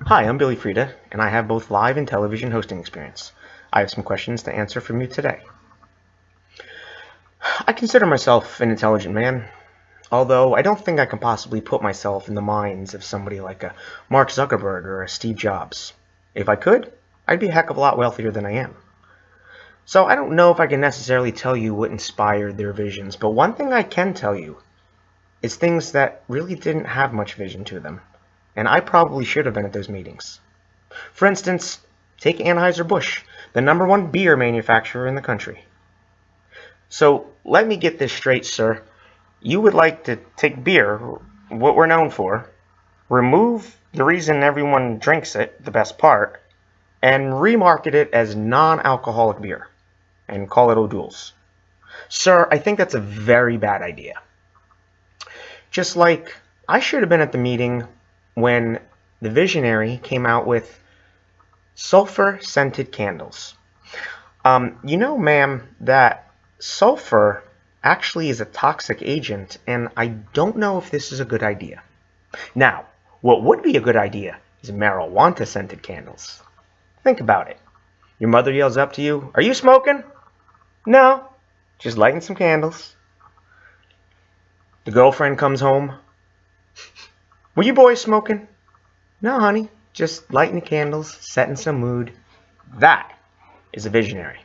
Hi, I'm Billy Frieda, and I have both live and television hosting experience. I have some questions to answer from you today. I consider myself an intelligent man, although I don't think I can possibly put myself in the minds of somebody like a Mark Zuckerberg or a Steve Jobs. If I could, I'd be a heck of a lot wealthier than I am. So I don't know if I can necessarily tell you what inspired their visions, but one thing I can tell you is things that really didn't have much vision to them, and I probably should have been at those meetings. For instance, take Anheuser-Busch, the #1 beer manufacturer in the country. So let me get this straight, sir. You would like to take beer, what we're known for, remove the reason everyone drinks it, the best part, and remarket it as non-alcoholic beer, and call it O'Doul's. Sir, I think that's a very bad idea. Just like I should have been at the meeting when the visionary came out with sulfur-scented candles. Ma'am, that sulfur actually is a toxic agent, and I don't know if this is a good idea. Now, what would be a good idea is marijuana-scented candles. Think about it. Your mother yells up to you, "Are you smoking?" "No, just lighting some candles." The girlfriend comes home. "Were you boys smoking?" "No, honey, just lighting the candles, setting some mood." That is a visionary.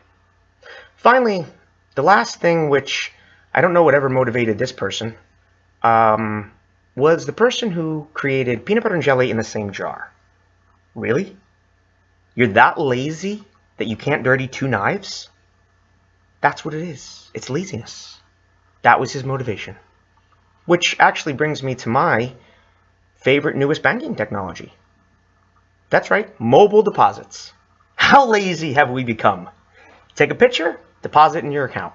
Finally, the last thing, which I don't know whatever motivated this person, was the person who created peanut butter and jelly in the same jar. Really? You're that lazy that you can't dirty 2 knives? That's what it is. It's laziness. That was his motivation. Which actually brings me to my favorite newest banking technology. That's right, mobile deposits. How lazy have we become? Take a picture, deposit in your account.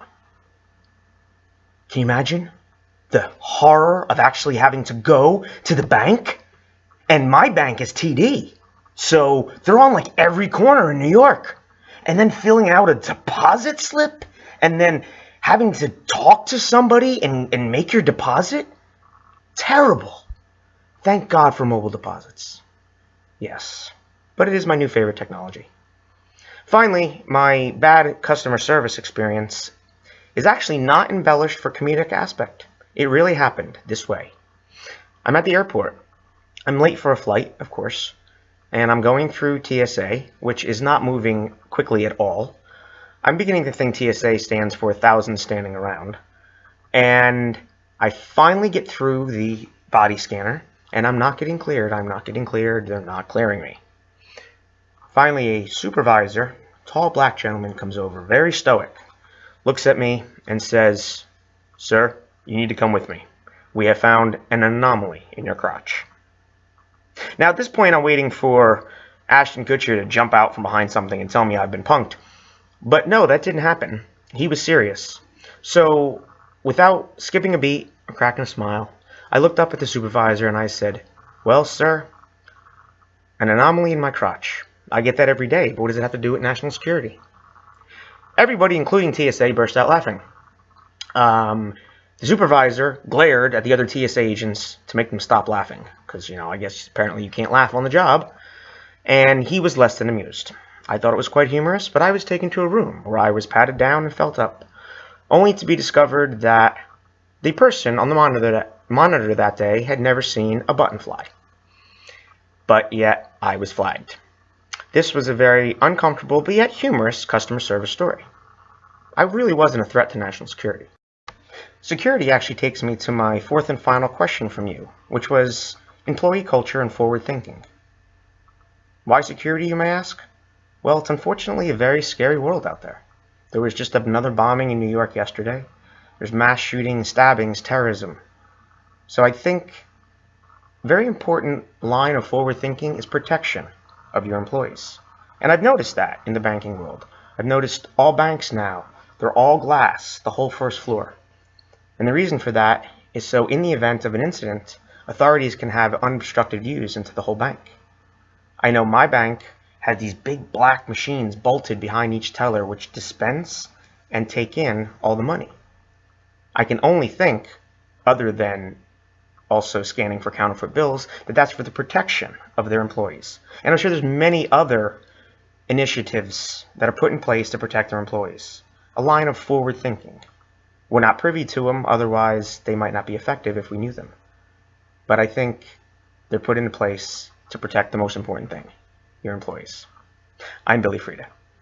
Can you imagine the horror of actually having to go to the bank? And my bank is TD, so they're on like every corner in New York. And then filling out a deposit slip, and then having to talk to somebody and make your deposit? Terrible. Thank God for mobile deposits. Yes, but it is my new favorite technology. Finally, my bad customer service experience is actually not embellished for comedic aspect. It really happened this way. I'm at the airport. I'm late for a flight, of course, and I'm going through TSA, which is not moving quickly at all. I'm beginning to think TSA stands for 1,000 standing around. And I finally get through the body scanner, and I'm not getting cleared. They're not clearing me. Finally, a supervisor, tall black gentleman, comes over, very stoic, looks at me and says, "Sir, you need to come with me. We have found an anomaly in your crotch." Now, at this point, I'm waiting for Ashton Kutcher to jump out from behind something and tell me I've been punked. But no, that didn't happen. He was serious. So, without skipping a beat or cracking a smile, I looked up at the supervisor and I said, "Well, sir, an anomaly in my crotch. I get that every day, but what does it have to do with national security?" Everybody, including TSA, burst out laughing. The supervisor glared at the other TSA agents to make them stop laughing, because, I guess apparently you can't laugh on the job, and he was less than amused. I thought it was quite humorous, but I was taken to a room where I was patted down and felt up, only to be discovered that the person on the monitor that day had never seen a button fly. But yet, I was flagged. This was a very uncomfortable but yet humorous customer service story. I really wasn't a threat to national security. Security actually takes me to my fourth and final question from you, which was employee culture and forward thinking. Why security, you may ask? Well, it's unfortunately a very scary world out there. There was just another bombing in New York yesterday. There's mass shootings, stabbings, terrorism. So I think a very important line of forward thinking is protection of your employees. And I've noticed that in the banking world. I've noticed all banks now, they're all glass, the whole first floor. And the reason for that is so in the event of an incident, authorities can have unobstructed views into the whole bank. I know my bank had these big black machines bolted behind each teller which dispense and take in all the money. I can only think, other than also scanning for counterfeit bills, that that's for the protection of their employees. And I'm sure there's many other initiatives that are put in place to protect their employees. A line of forward thinking. We're not privy to them, otherwise they might not be effective if we knew them. But I think they're put into place to protect the most important thing, your employees. I'm Billy Frieda.